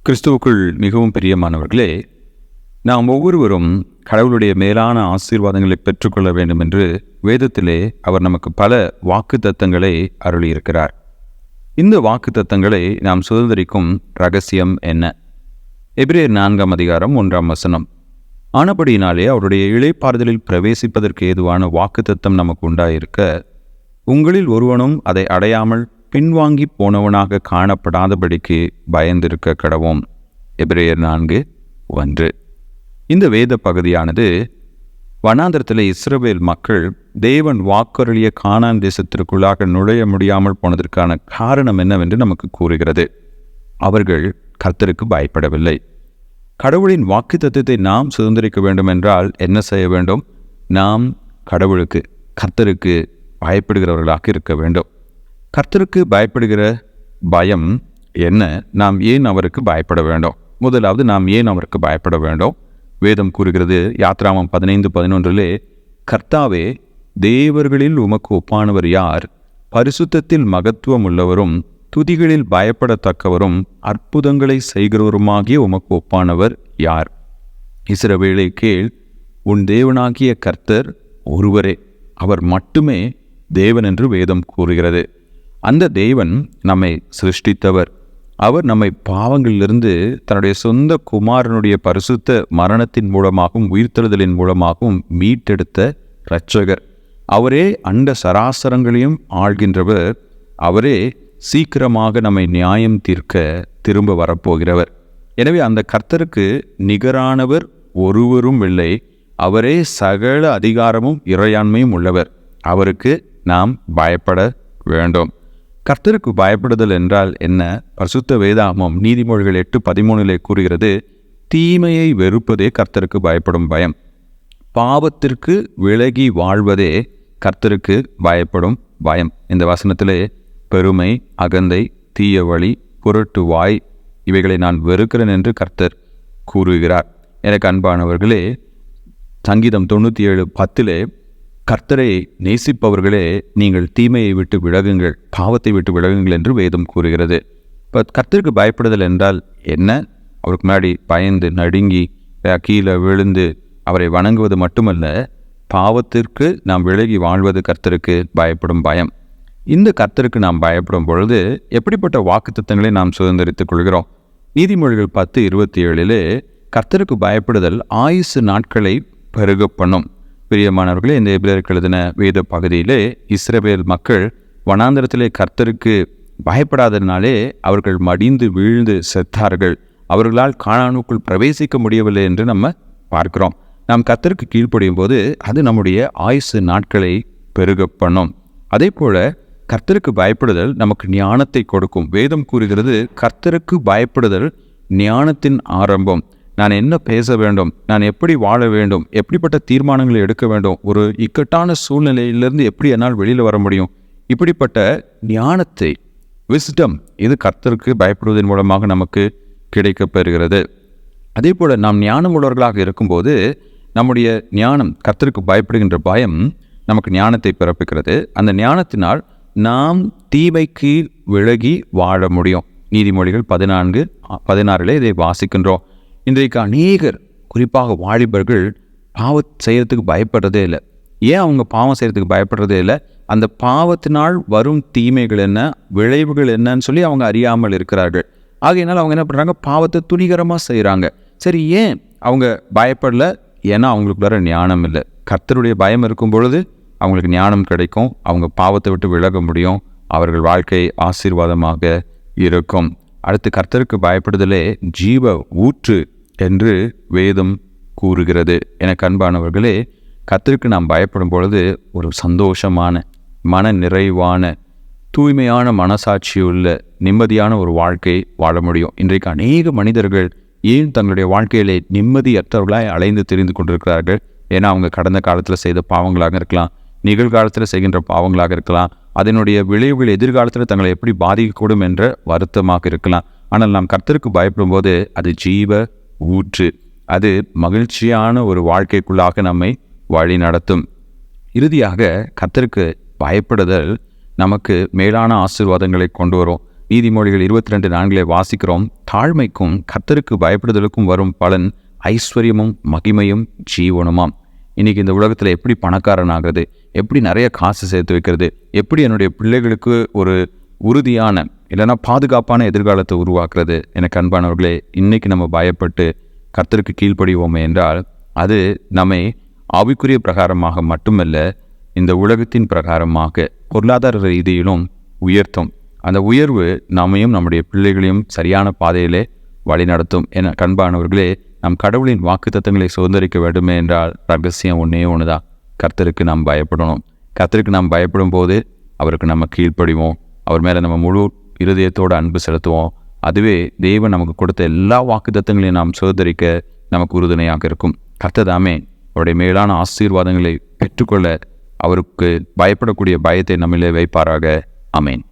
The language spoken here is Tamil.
கிறிஸ்துவுக்குள் மிகவும் பிரியமானவர்களே, நாம் ஒவ்வொருவரும் கடவுளுடைய மேலான ஆசீர்வாதங்களை பெற்றுக்கொள்ள வேண்டும் என்று வேதத்திலே அவர் நமக்கு பல வாக்குத்தத்தங்களை அருளியிருக்கிறார். இந்த வாக்குத்தத்தங்களை நாம் சுதந்திரிக்கும் இரகசியம் என்ன? எபிரேயர் 4:1 ஆனபடியினாலே அவருடைய இளைப்பாறுதலில் பிரவேசிப்பதற்கு ஏதுவான வாக்குத்தத்தம் நமக்கு உண்டாயிருக்க, உங்களில் ஒருவனும் அதை அடையாமல் பின்வாங்கி போனவனாக காணப்படாதபடிக்கு பயந்திருக்க கடவோம். எபிரேயர் 4:1. இந்த வேத பகுதியானது வனாந்தரத்தில் இஸ்ரவேல் மக்கள் தேவன் வாக்கருளிய கானான் தேசத்திற்குள்ளாக நுழைய முடியாமல் போனதற்கான காரணம் என்னவென்று நமக்கு கூறுகிறது. அவர்கள் கர்த்தருக்கு பயப்படவில்லை. கடவுளின் வாக்குத்தத்தத்தை நாம் சுதந்திரிக்க வேண்டும் என்றால் என்ன செய்ய வேண்டும்? நாம் கர்த்தருக்கு பயப்படுகிறவர்களாக இருக்க வேண்டும். கர்த்தருக்கு பயப்படுகிற பயம் என்ன? நாம் ஏன் அவருக்கு பயப்பட வேண்டும்? முதலாவது, நாம் ஏன் அவருக்கு பயப்பட வேண்டும்? வேதம் கூறுகிறது, யாத்ராமம் 15:11, கர்த்தாவே, தேவர்களில் உமக்கு ஒப்பானவர் யார்? பரிசுத்தத்தில் மகத்துவம் உள்ளவரும் துதிகளில் பயப்படத்தக்கவரும் அற்புதங்களை செய்கிறவருமாகிய உமக்கு ஒப்பானவர் யார்? இஸ்ரவேலே கேள், உன் தேவனாகிய கர்த்தர் ஒருவரே, அவர் மட்டுமே தேவன் என்று வேதம் கூறுகிறது. அந்த தேவன் நம்மை சிருஷ்டித்தவர். அவர் நம்மை பாவங்களிலிருந்து தன்னுடைய சொந்த குமாரனுடைய பரிசுத்த மரணத்தின் மூலமாகவும் உயிர்த்தெழுதலின் மூலமாகவும் மீட்டெடுத்த இரட்சகர். அவரே அண்ட சராசரங்களையும் ஆள்கின்றவர். அவரே சீக்கிரமாக நம்மை நியாயம் தீர்க்க திரும்ப வரப்போகிறவர். எனவே அந்த கர்த்தருக்கு நிகரானவர் ஒருவரும் இல்லை. அவரே சகல அதிகாரமும் இறையாண்மையும் உள்ளவர். அவருக்கு நாம் பயப்பட வேண்டும். கர்த்தருக்கு பயப்படுதல் என்றால் என்ன? பரிசுத்த வேதாகமம் நீதிமொழிகள் 8:13 கூறுகிறது, தீமையை வெறுப்பதே கர்த்தருக்கு பயப்படும் பயம். பாவத்திற்கு விலகி வாழ்வதே கர்த்தருக்கு பயப்படும் பயம். இந்த வசனத்திலே பெருமை, அகந்தை, தீய வழி, புரட்டு வாய், இவைகளை நான் வெறுக்கிறேன் என்று கர்த்தர் கூறுகிறார். எனக்கு அன்பானவர்களே, சங்கீதம் 97:10 கர்த்தரை நேசிப்பவர்களே, நீங்கள் தீமையை விட்டு விலகுங்கள், பாவத்தை விட்டு விலகுங்கள் என்று வேதம் கூறுகிறது. இப்போ கர்த்தருக்கு பயப்படுதல் என்றால் என்ன? அவருக்கு முன்னாடி பயந்து நடுங்கி கீழே விழுந்து அவரை வணங்குவது மட்டுமல்ல, பாவத்திற்கு நாம் விலகி வாழ்வது கர்த்தருக்கு பயப்படும் பயம். இந்த கர்த்தருக்கு நாம் பயப்படும் பொழுது எப்படிப்பட்ட வாக்குத்தத்தங்களை நாம் சுதந்திரித்துக் கொள்கிறோம்? நீதிமொழிகள் 10:27 கர்த்தருக்கு பயப்படுதல் ஆயுசு நாட்களை பெருக பண்ணும். பிரியமானவர்களே, இந்த எபிரேயருக்கு எழுதின வேத பகுதியிலே இஸ்ரவேல் மக்கள் வனாந்தரத்திலே கர்த்தருக்கு பயப்படாததினாலே அவர்கள் மடிந்து வீழ்ந்து செத்தார்கள். அவர்களால் கானானுக்குள் பிரவேசிக்க முடியவில்லை என்று நம்ம பார்க்கிறோம். நாம் கர்த்தருக்கு கீழ்ப்படியும் போது அது நம்முடைய ஆயுசு நாட்களை பெருக பண்ணும். அதே போல கர்த்தருக்கு பயப்படுதல் நமக்கு ஞானத்தை கொடுக்கும். வேதம் கூறுகிறது, கர்த்தருக்கு பயப்படுதல் ஞானத்தின் ஆரம்பம். நான் என்ன பேச வேண்டும், நான் எப்படி வாழ வேண்டும், எப்படிப்பட்ட தீர்மானங்களை எடுக்க வேண்டும், ஒரு இக்கட்டான சூழ்நிலையிலிருந்து எப்படி என்னால் வெளியில் வர முடியும், இப்படிப்பட்ட ஞானத்தை, விஸ்டம், இது கர்த்தருக்கு பயப்படுவதன் மூலமாக நமக்கு கிடைக்கப்பெறுகிறது. அதே போல் நாம் ஞானம் உள்ளவர்களாக இருக்கும்போது நம்முடைய ஞானம், கர்த்தருக்கு பயப்படுகின்ற பயம் நமக்கு ஞானத்தை பிறப்பிக்கிறது. அந்த ஞானத்தினால் நாம் தீமைக்கு விலகி வாழ முடியும். நீதிமொழிகள் 14:16 இதை வாசிக்கின்றோம். இன்றைக்கு அநேகர், குறிப்பாக வாலிபர்கள், பாவம் செய்கிறதுக்கு பயப்படுறதே இல்லை. ஏன் அவங்க பாவம் செய்கிறதுக்கு பயப்படுறதே இல்லை? அந்த பாவத்தினால் வரும் தீமைகள் என்ன, விளைவுகள் என்னன்னு சொல்லி அவங்க அறியாமல் இருக்கிறார்கள். ஆகையினால் அவங்க என்ன பண்ணுறாங்க? பாவத்தை துணிகரமாக செய்கிறாங்க. சரி, ஏன் அவங்க பயப்படலை? ஏன்னா அவங்களுக்குள்ளார ஞானம் இல்லை. கர்த்தருடைய பயம் இருக்கும் பொழுது அவங்களுக்கு ஞானம் கிடைக்கும். அவங்க பாவத்தை விட்டு விலக முடியும். அவர்கள் வாழ்க்கை ஆசீர்வாதமாக இருக்கும். அடுத்து, கர்த்தருக்கு பயப்படுதலே ஜீவ ஊற்று என்று வேதம் கூறுகிறது. எனக்கு அன்பானவர்களே, கர்த்தருக்கு நாம் பயப்படும் பொழுது ஒரு சந்தோஷமான, மன நிறைவான, தூய்மையான மனசாட்சியுள்ள நிம்மதியான ஒரு வாழ்க்கை வாழ முடியும். இன்றைக்கு அநேக மனிதர்கள் ஏன் தங்களுடைய வாழ்க்கையிலே நிம்மதியற்றவர்களாய் அலைந்து திரிந்து கொண்டிருக்கிறார்கள்? ஏன்னா அவங்க கடந்த காலத்தில் செய்த பாவங்களாக இருக்கலாம், நிகழ்காலத்தில் செய்கின்ற பாவங்களாக இருக்கலாம், அதனுடைய விளைவுகள் எதிர்காலத்தில் தங்களை எப்படி பாதிக்கக்கூடும் என்ற வருத்தமாக இருக்கலாம். ஆனால் நாம் கர்த்தருக்கு பயப்படும் போது அது ஜீவ ஊற்று. அது மகிழ்ச்சியான ஒரு வாழ்க்கைக்குள்ளாக நம்மை வழி நடத்தும். இறுதியாக, கர்த்தருக்கு பயப்படுதல் நமக்கு மேலான ஆசீர்வாதங்களை கொண்டு வரும். நீதிமொழிகள் 22:4 வாசிக்கிறோம், தாழ்மைக்கும் கர்த்தருக்கு பயப்படுதலுக்கும் வரும் பலன் ஐஸ்வர்யமும் மகிமையும் ஜீவனுமாம். இன்றைக்கி இந்த உலகத்தில் எப்படி பணக்காரன் ஆகிறது, எப்படி நிறைய காசு சேர்த்து வைக்கிறது, எப்படி என்னுடைய பிள்ளைகளுக்கு ஒரு உறுதியான இல்லைன்னா பாதுகாப்பான எதிர்காலத்தை உருவாக்குறது. எனக்கு அன்பானவர்களே, இன்றைக்கி நம்ம பயப்பட்டு கர்த்தருக்கு கீழ்ப்படிவோமே என்றால் அது நம்மை ஆவிக்குரிய பிரகாரமாக மட்டுமல்ல, இந்த உலகத்தின் பிரகாரமாக பொருளாதார ரீதியிலும் உயர்த்தும். அந்த உயர்வு நம்மையும் நம்முடைய பிள்ளைகளையும் சரியான பாதையிலே வழிநடத்தும். என அன்பானவர்களே, நம் கடவுளின் வாக்குத்தத்தங்களை சுதந்திரிக்க வேண்டுமே என்றால் ரகசியம் ஒன்றே ஒன்று தான், கர்த்தருக்கு நாம் பயப்படணும். கர்த்தருக்கு நாம் பயப்படும் போது அவருக்கு நம்ம கீழ்ப்படிவோம், அவர் மேலே நம்ம முழு இருதயத்தோடு அன்பு செலுத்துவோம். அதுவே தேவன் நமக்கு கொடுத்த எல்லா வாக்குத்தத்தங்களையும் நாம் சுதந்திரிக்க நமக்கு உறுதுணையாக இருக்கும். கர்த்தர் தாமே அவருடைய மேலான ஆசீர்வாதங்களை பெற்றுக்கொள்ள அவருக்கு பயப்படக்கூடிய பயத்தை நம்மிலே வைப்பாராக. ஆமேன்.